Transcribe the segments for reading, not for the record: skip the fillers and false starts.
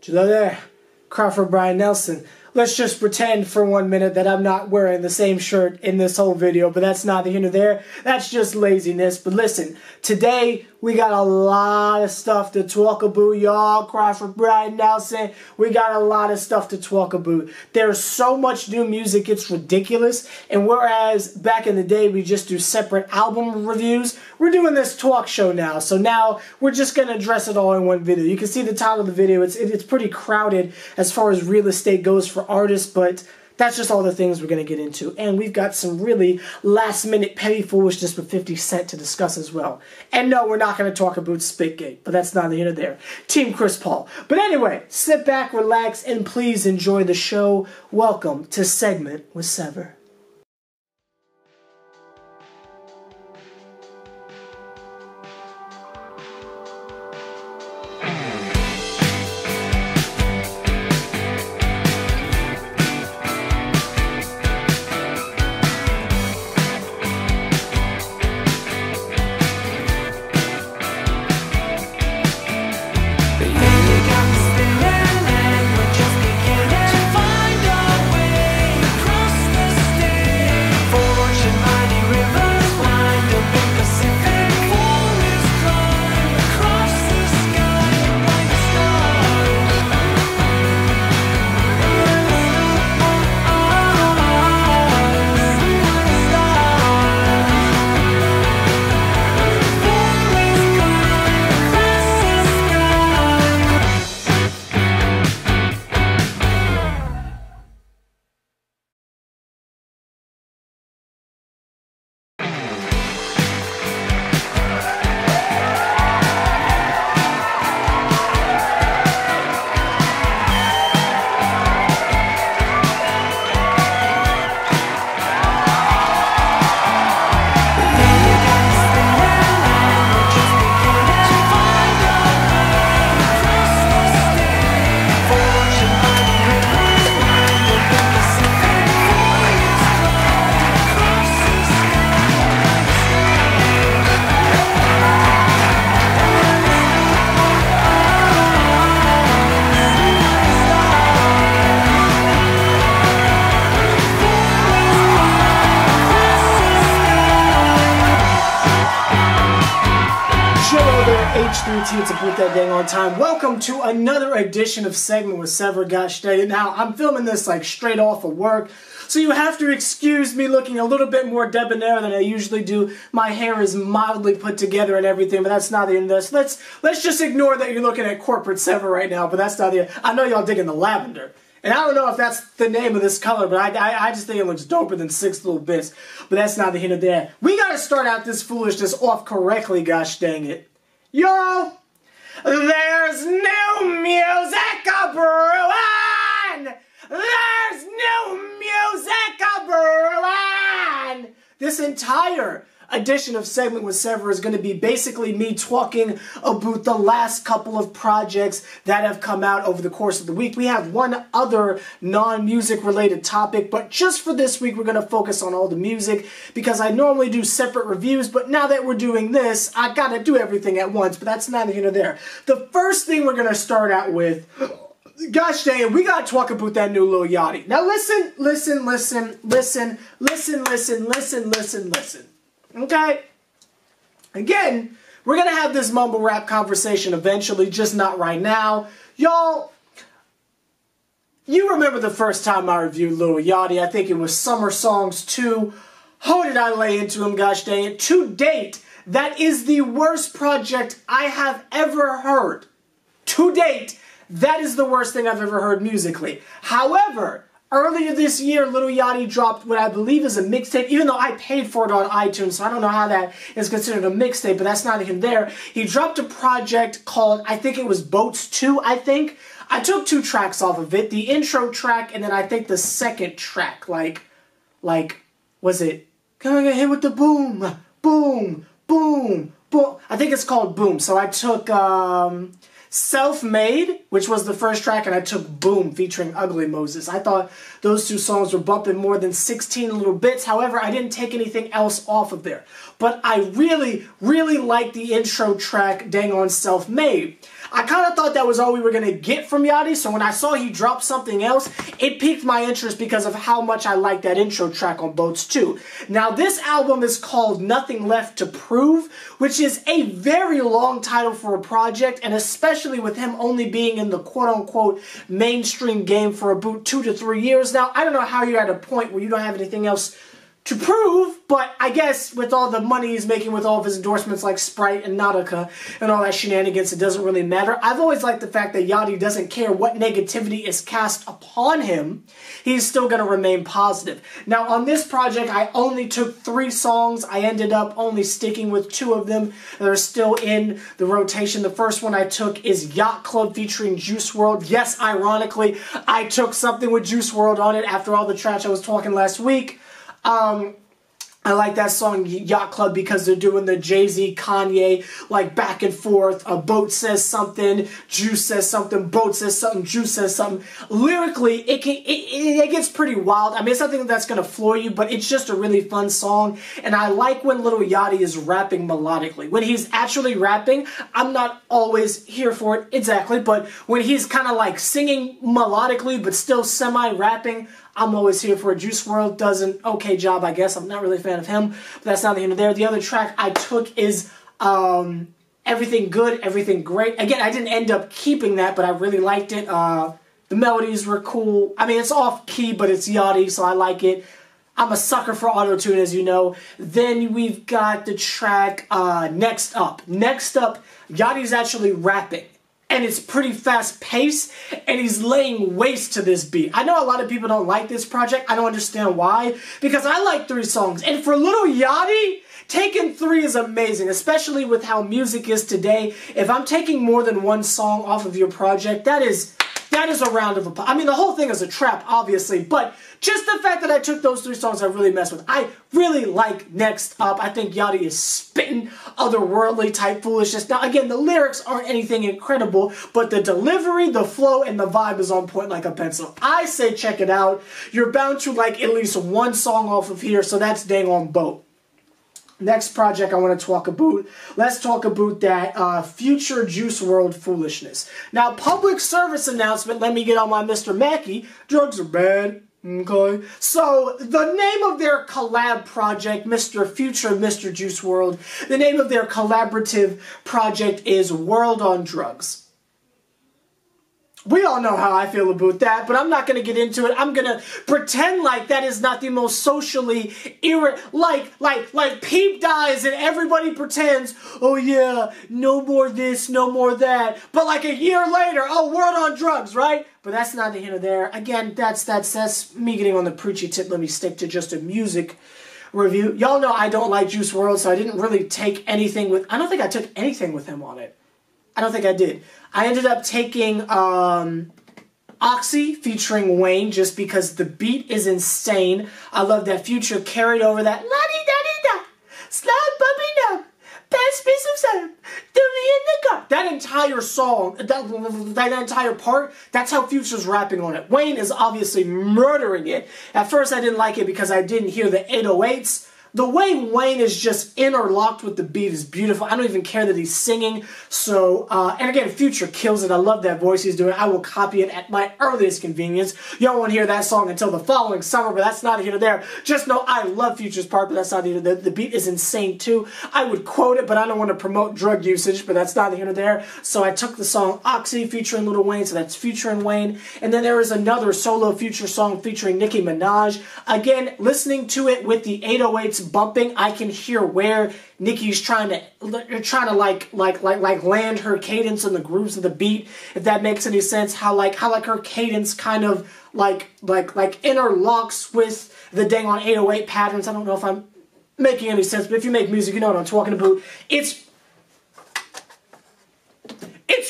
Hello there, Crawford Brian Nelson. Let's just pretend for 1 minute that I'm not wearing the same shirt in this whole video, but that's neither here nor there. That's just laziness. But listen, today we got a lot of stuff to talk about, y'all. Crawford Brian Nelson, we got a lot of stuff to talk about. There's so much new music, it's ridiculous. And whereas back in the day we just do separate album reviews, we're doing this talk show now. So now we're just going to address it all in one video. You can see the title of the video. It's pretty crowded as far as real estate goes for artists, but that's just all the things we're going to get into. And we've got some really last-minute petty foolishness with 50 Cent to discuss as well. And no, we're not going to talk about Spitgate, but that's neither here nor there. Team Chris Paul. But anyway, sit back, relax, and please enjoy the show. Welcome to Segment with Sever. H+III+T to put that dang on time. Welcome to another edition of Segment with Sever. Gosh dang it. Now, I'm filming this like straight off of work, so you have to excuse me looking a little bit more debonair than I usually do. My hair is mildly put together and everything, but that's not the end of this. Let's just ignore that you're looking at corporate Sever right now, but that's not the... I know y'all digging the lavender. And I don't know if that's the name of this color, but I just think it looks doper than 6 little bits. But that's not the hint of that. We gotta start out this foolishness off correctly, gosh dang it. Yo, there's new music a-brewing! There's new music a-brewing! This entire edition of Segment with Sever is going to be basically me talking about the last couple of projects that have come out over the course of the week. We have one other non-music related topic, but just for this week we're going to focus on all the music because I normally do separate reviews, but now that we're doing this, I got to do everything at once, but that's neither here nor there. The first thing we're going to start out with, gosh dang it, we gotta talk about that new Lil Yachty. Now listen. Okay? Again, we're gonna have this mumble rap conversation eventually, just not right now. Y'all, you remember the first time I reviewed Lil Yachty. I think it was Summer Songs 2. How did I lay into him, gosh dang it. To date, that is the worst project I have ever heard. To date, that is the worst thing I've ever heard musically. However, earlier this year, Lil Yachty dropped what I believe is a mixtape, even though I paid for it on iTunes, so I don't know how that is considered a mixtape, but that's not even there. He dropped a project called, I think it was Boats 2, I think. I took 2 tracks off of it, the intro track, and then I think the second track, like, was it, come on, get hit with the boom, boom, boom, boom. I think it's called Boom, so I took, Self-Made, which was the first track, and I took Boom featuring Ugly Moses. I thought those 2 songs were bumping more than 16 little bits. However, I didn't take anything else off of there. But I really, really like the intro track, Dang on Self-Made. I kind of thought that was all we were going to get from Yachty, so when I saw he dropped something else, it piqued my interest because of how much I like that intro track on Boats 2. Now, this album is called Nothing Left to Prove, which is a very long title for a project, and especially with him only being in the quote-unquote mainstream game for about 2 to 3 years now. I don't know how you're at a point where you don't have anything else to prove, but I guess with all the money he's making with all of his endorsements like Sprite and Nautica and all that shenanigans, it doesn't really matter. I've always liked the fact that Yachty doesn't care what negativity is cast upon him. He's still going to remain positive. Now, on this project, I only took 3 songs. I ended up only sticking with 2 of them that are still in the rotation. The first one I took is Yacht Club featuring Juice WRLD. Yes, ironically, I took something with Juice WRLD on it after all the trash I was talking last week. I like that song Yacht Club because they're doing the Jay-Z, Kanye, like back and forth. A Boat says something, Juice says something, Boat says something, Juice says something. Lyrically, it gets pretty wild. I mean, it's something that's going to floor you, but it's just a really fun song. And I like when Lil Yachty is rapping melodically. When he's actually rapping, I'm not always here for it exactly, but when he's kind of like singing melodically but still semi-rapping, I'm always here for it. Juice WRLD does an okay job, I guess. I'm not really a fan of him, but that's neither here nor there. The other track I took is Everything Good, Everything Great. Again, I didn't end up keeping that, but I really liked it. The melodies were cool. I mean, it's off-key, but it's Yachty, so I like it. I'm a sucker for auto-tune, as you know. Then we've got the track Next Up. Next Up, Yachty's actually rapping. And it's pretty fast-paced, and he's laying waste to this beat. I know a lot of people don't like this project. I don't understand why, because I like 3 songs. And for Lil Yachty, taking 3 is amazing, especially with how music is today. If I'm taking more than 1 song off of your project, that is a round of applause. I mean, the whole thing is a trap, obviously, but just the fact that I took those 3 songs I really messed with. I really like Next Up. I think Yachty is spitting otherworldly type foolishness. Now, again, the lyrics aren't anything incredible, but the delivery, the flow, and the vibe is on point like a pencil. I say check it out. You're bound to like at least 1 song off of here, so that's dang on Boat. Next project I want to talk about. Let's talk about that future Juice WRLD foolishness. Now, public service announcement. Let me get on my Mr. Mackey. Drugs are bad. Okay. So, the name of their collab project, Mr. Future, Mr. Juice WRLD, the name of their collaborative project is World on Drugs. We all know how I feel about that, but I'm not going to get into it. I'm going to pretend like that is not the most socially like Peep dies and everybody pretends, oh yeah, no more this, no more that. But like a year later, oh, World on Drugs, right? But that's neither here nor there. Again, that's me getting on the preachy tip. Let me stick to just a music review. Y'all know I don't like Juice WRLD, so I didn't really take anything with, I don't think I took anything with him on it. I don't think I did. I ended up taking Oxy featuring Wayne just because the beat is insane. I love that Future carried over that la-dee-da-dee-da, slide bumping up, pass me some soda, throw me in the car. That entire song, that entire part, that's how Future's rapping on it. Wayne is obviously murdering it. At first I didn't like it because I didn't hear the 808s. The way Wayne is just interlocked with the beat is beautiful. I don't even care that he's singing. So, and again, Future kills it. I love that voice he's doing. I will copy it at my earliest convenience. Y'all won't hear that song until the following summer, but that's not here or there. Just know I love Future's part, but that's not here or there. The beat is insane too. I would quote it, but I don't want to promote drug usage, but that's not here or there. So I took the song Oxy featuring Lil Wayne, so that's Future and Wayne. And then there is another solo Future song featuring Nicki Minaj. Again, listening to it with the 808s bumping, I can hear where Nicki's trying to like land her cadence in the grooves of the beat, if that makes any sense. How her cadence kind of like interlocks with the dang on 808 patterns. I don't know if I'm making any sense, but if you make music, you know what I'm talking about. It's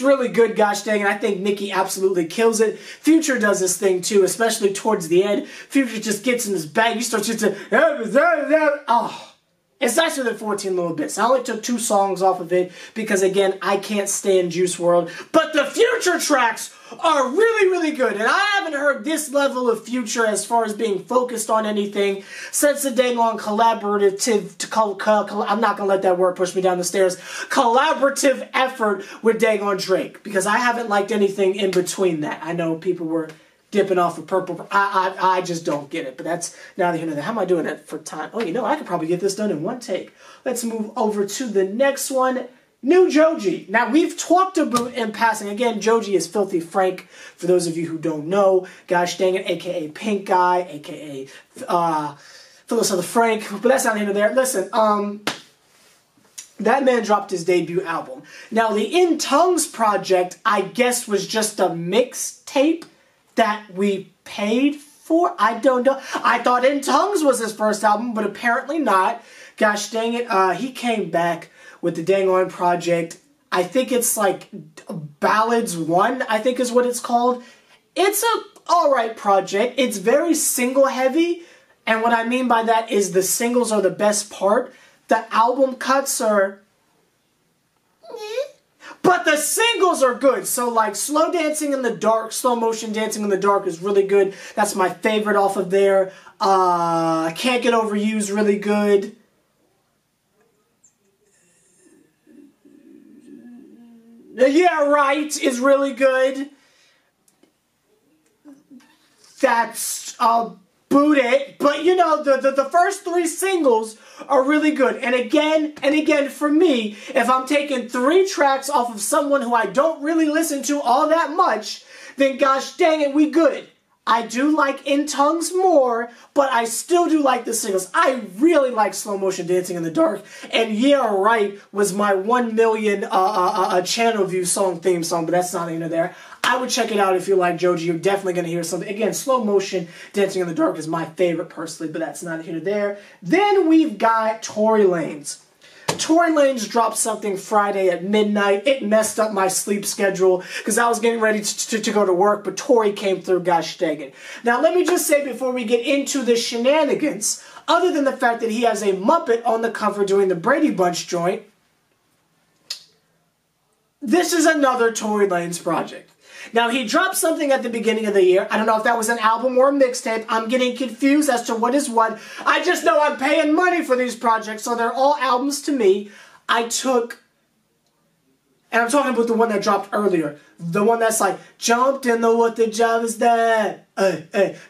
really good, gosh dang, and I think Nicki absolutely kills it. Future does this thing too, especially towards the end. Future just gets in his bag. He starts to, oh, it's nicer than 14 Little Bits. I only took 2 songs off of it because, again, I can't stand Juice WRLD. But the Future tracks, are really, really good. And I haven't heard this level of Future as far as being focused on anything since the dang on I'm not going to let that word push me down the stairs, collaborative effort with dang on Drake. Because I haven't liked anything in between that. I know people were dipping off of purple. I just don't get it. But that's neither here nor there. How am I doing that for time? Oh, you know, I could probably get this done in one take. Let's move over to the next one. New Joji. Now, we've talked about in passing. Again, Joji is Filthy Frank, for those of you who don't know. Gosh dang it, a.k.a. Pink Guy, a.k.a. Phyllis of the Frank. But that's not here nor there. Listen, that man dropped his debut album. Now, the In Tongues project, I guess, was just a mixtape that we paid for. I don't know. I thought In Tongues was his first album, but apparently not. Gosh dang it, he came back with the dang on project. I think it's like Ballads 1, I think is what it's called. It's a alright project. It's very single heavy. And what I mean by that is the singles are the best part. The album cuts are... but the singles are good. So like Slow Dancing in the Dark, Slow Motion Dancing in the Dark is really good. That's my favorite off of there. Can't Get Over You is really good. Yeah, Right is really good. That's Boot It. But you know, the first 3 singles are really good. And again, for me, if I'm taking 3 tracks off of someone who I don't really listen to all that much, then gosh dang it, we good. I do like In Tongues more, but I still do like the singles. I really like Slow Motion Dancing in the Dark, and Yeah Right was my 1 million channel view theme song, but that's not even there. I would check it out if you like Joji. You're definitely going to hear something. Again, Slow Motion Dancing in the Dark is my favorite personally, but that's not here or there. Then we've got Tory Lanez. Tory Lanez dropped something Friday at midnight. It messed up my sleep schedule because I was getting ready to go to work, but Tory came through, gosh dang it. Now, let me just say before we get into the shenanigans, other than the fact that he has a Muppet on the cover doing the Brady Bunch joint, this is another Tory Lanez project. Now, he dropped something at the beginning of the year. I don't know if that was an album or a mixtape. I'm getting confused as to what is what. I just know I'm paying money for these projects, so they're all albums to me. I took, and I'm talking about the one that dropped earlier. The one that's like, jumped in the what the job is that?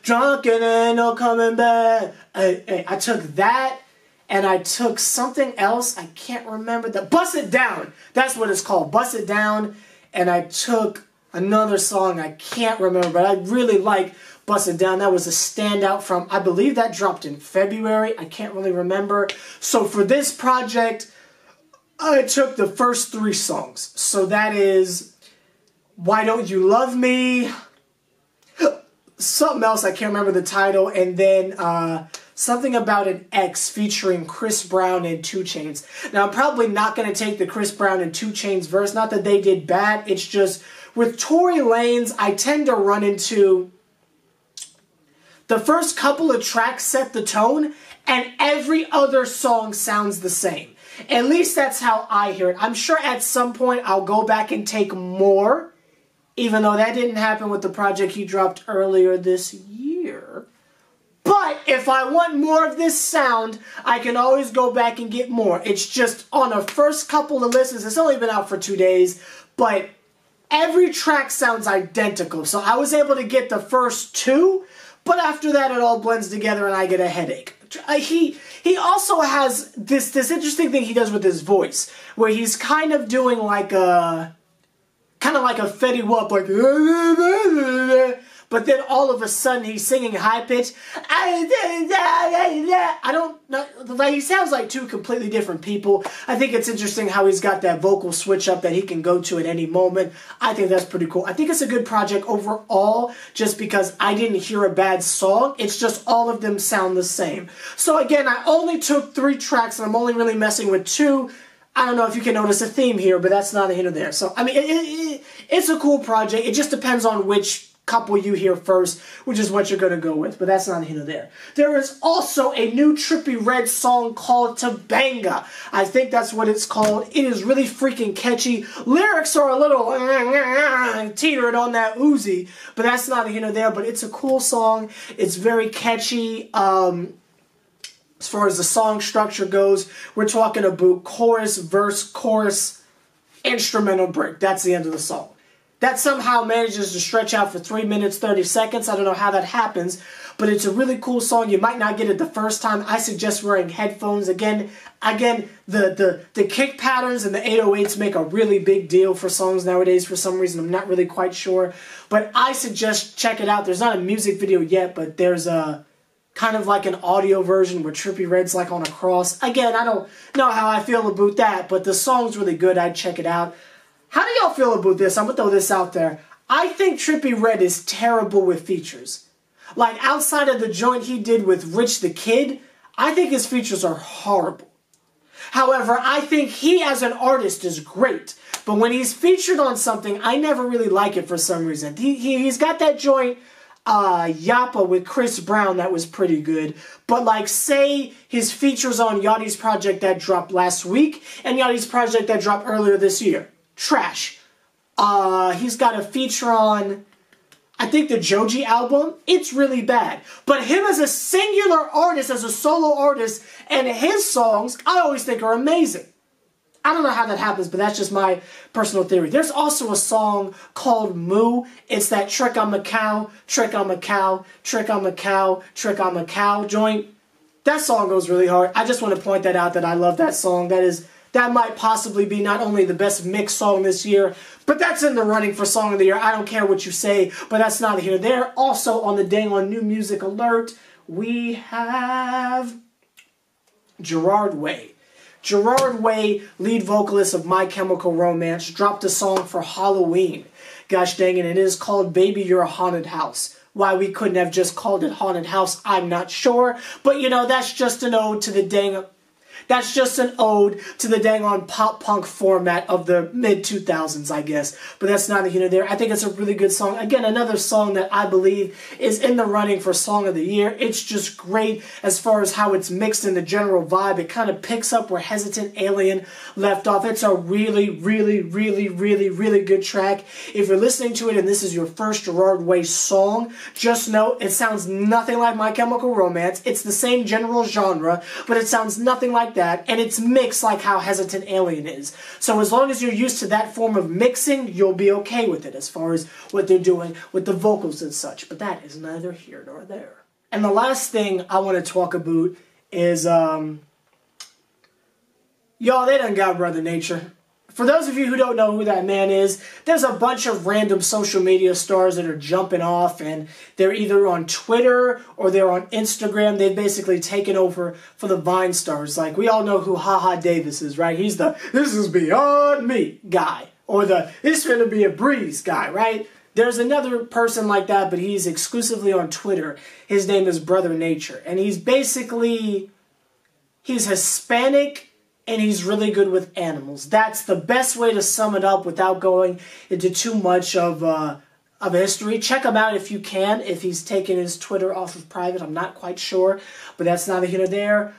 Drunk and ain't no coming back. I took that, and I took something else. I can't remember. Bust It Down. That's what it's called. Bust It Down. And I took another song I can't remember, but I really like Bust It Down. That was a standout from, I believe that dropped in February. I can't really remember. So for this project, I took the first 3 songs. So that is Why Don't You Love Me, something else, I can't remember the title, and then something about an X featuring Chris Brown and 2 Chainz. Now, I'm probably not going to take the Chris Brown and 2 Chainz verse. Not that they did bad. It's just, with Tory Lanez, I tend to run into the first couple of tracks set the tone, and every other song sounds the same. At least that's how I hear it. I'm sure at some point I'll go back and take more, even though that didn't happen with the project he dropped earlier this year. But if I want more of this sound, I can always go back and get more. It's just on a first couple of listens. It's only been out for 2 days, but every track sounds identical. So I was able to get the first 2, but after that it all blends together and I get a headache. He also has this interesting thing he does with his voice, where he's kind of doing like a Fetty Wap, like, but then all of a sudden he's singing high pitch. I don't know, like, he sounds like 2 completely different people. I think it's interesting how he's got that vocal switch up that he can go to at any moment. I think that's pretty cool. I think it's a good project overall, just because I didn't hear a bad song. It's just all of them sound the same. So again, I only took 3 tracks and I'm only really messing with 2. I don't know if you can notice a theme here, but that's not a hint of there. So, I mean, it's a cool project. It just depends on which couple you hear first, which is what you're going to go with, but that's not here or there. There is also a new Trippie Redd song called Tabanga. I think that's what it's called. It is really freaking catchy. Lyrics are a little teetering on that Uzi, but that's not here or there, but it's a cool song. It's very catchy. As far as the song structure goes, we're talking about chorus, verse, chorus, instrumental break. That's the end of the song. That somehow manages to stretch out for 3 minutes, 30 seconds. I don't know how that happens, but it's a really cool song. You might not get it the first time. I suggest wearing headphones. Again, the kick patterns and the 808s make a really big deal for songs nowadays for some reason. I'm not really quite sure, but I suggest check it out. There's not a music video yet, but there's a kind of like an audio version where Trippie Redd's like on a cross. Again, I don't know how I feel about that, but the song's really good. I'd check it out. How do y'all feel about this? I'm going to throw this out there. I think Trippie Redd is terrible with features. Like, outside of the joint he did with Rich the Kid, I think his features are horrible. However, I think he as an artist is great. But when he's featured on something, I never really like it for some reason. He's got that joint, Yappa with Chris Brown, that was pretty good. But like, say his features on Yachty's project that dropped last week and Yachty's project that dropped earlier this year. Trash. He's got a feature on, I think, the Joji album. It's really bad. But him as a singular artist, as a solo artist, and his songs, I always think are amazing. I don't know how that happens, but that's just my personal theory. There's also a song called Moo. It's that trick on Macau, trick on Macau, trick on Macau, trick on Macau joint. That song goes really hard. I just want to point that out, that I love that song. That might possibly be not only the best mix song this year, but that's in the running for Song of the Year. I don't care what you say, but that's not here. There. Also on the Dang on New Music Alert, we have Gerard Way. Gerard Way, lead vocalist of My Chemical Romance, dropped a song for Halloween. Gosh dang it, it is called Baby You're a Haunted House. Why we couldn't have just called it Haunted House, I'm not sure. But, you know, that's just an ode to the dang... That's just an ode to the dang on pop punk format of the mid-2000s, I guess. But that's neither here nor there. I think it's a really good song. Again, another song that I believe is in the running for Song of the Year. It's just great as far as how it's mixed in the general vibe. It kind of picks up where Hesitant Alien left off. It's a really, really, really, really, really good track. If you're listening to it and this is your first Gerard Way song, just know it sounds nothing like My Chemical Romance. It's the same general genre, but it sounds nothing like that, and it's mixed like how Hesitant Alien is. So as long as you're used to that form of mixing, you'll be okay with it as far as what they're doing with the vocals and such. But that is neither here nor there. And the last thing I want to talk about is, y'all, they done got Brother Nature. For those of you who don't know who that man is, there's a bunch of random social media stars that are jumping off, and they're either on Twitter or they're on Instagram. They've basically taken over for the Vine stars. Like, we all know who HaHa Davis is, right? He's the "this is beyond me" guy, or the "it's finna be a breeze" guy, right? There's another person like that, but he's exclusively on Twitter. His name is Brother Nature, and he's Hispanic, and he's really good with animals. That's the best way to sum it up without going into too much of history. Check him out if you can, if he's taken his Twitter off of private. I'm not quite sure, but that's neither here nor there.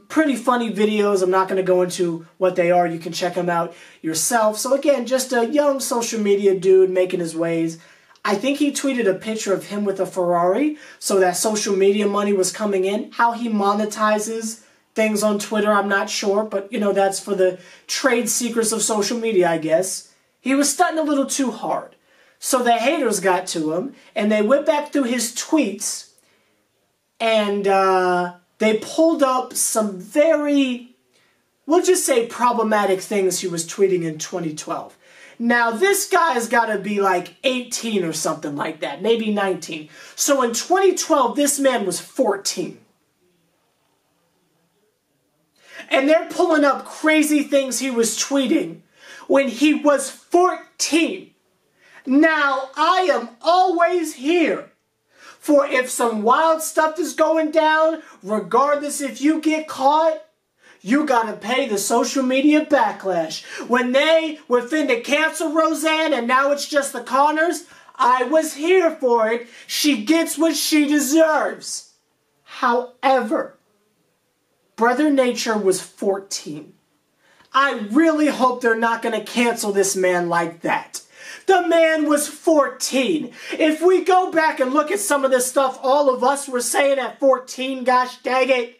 Pretty funny videos. I'm not going to go into what they are. You can check them out yourself. So again, just a young social media dude making his ways. I think he tweeted a picture of him with a Ferrari, so that social media money was coming in. How he monetizes things on Twitter, I'm not sure, but, you know, that's for the trade secrets of social media, I guess. He was stunting a little too hard. So the haters got to him, and they went back through his tweets, and they pulled up some very, we'll just say, problematic things he was tweeting in 2012. Now, this guy's got to be like 18 or something like that, maybe 19. So in 2012, this man was 14. And they're pulling up crazy things he was tweeting when he was 14. Now, I am always here for if some wild stuff is going down, regardless if you get caught, you gotta pay the social media backlash. When they were finna cancel Roseanne and now it's just the Connors, I was here for it. She gets what she deserves. However, Brother Nature was 14. I really hope they're not going to cancel this man like that. The man was 14. If we go back and look at some of this stuff all of us were saying at 14, gosh dang it,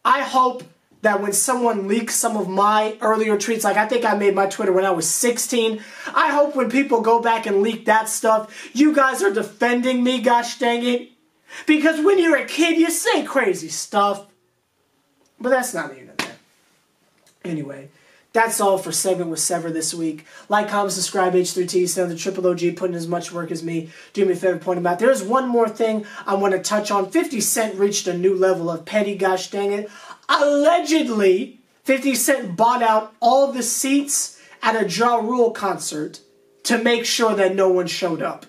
I hope that when someone leaks some of my earlier tweets, like I think I made my Twitter when I was 16, I hope when people go back and leak that stuff, you guys are defending me, gosh dang it. Because when you're a kid, you say crazy stuff. But that's not the internet. Anyway, that's all for Segment with Sever this week. Like, comment, subscribe, H+III+T, stand the Triple OG, putting as much work as me. Do me a favor, point them out. There is one more thing I want to touch on. 50 Cent reached a new level of petty, gosh dang it. Allegedly, 50 Cent bought out all the seats at a Ja Rule concert to make sure that no one showed up.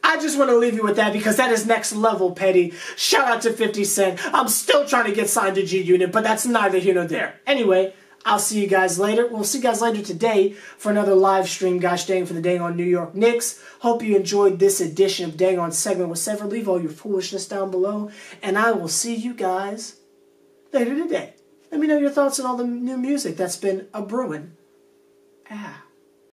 I just want to leave you with that because that is next level petty. Shout out to 50 Cent. I'm still trying to get signed to G-Unit, but that's neither here nor there. Anyway, I'll see you guys later. We'll see you guys later today for another live stream, gosh dang, for the Dang on New York Knicks. Hope you enjoyed this edition of Dang on Segment with Sever. Leave all your foolishness down below, and I will see you guys later today. Let me know your thoughts on all the new music that's been a-brewing. Ah.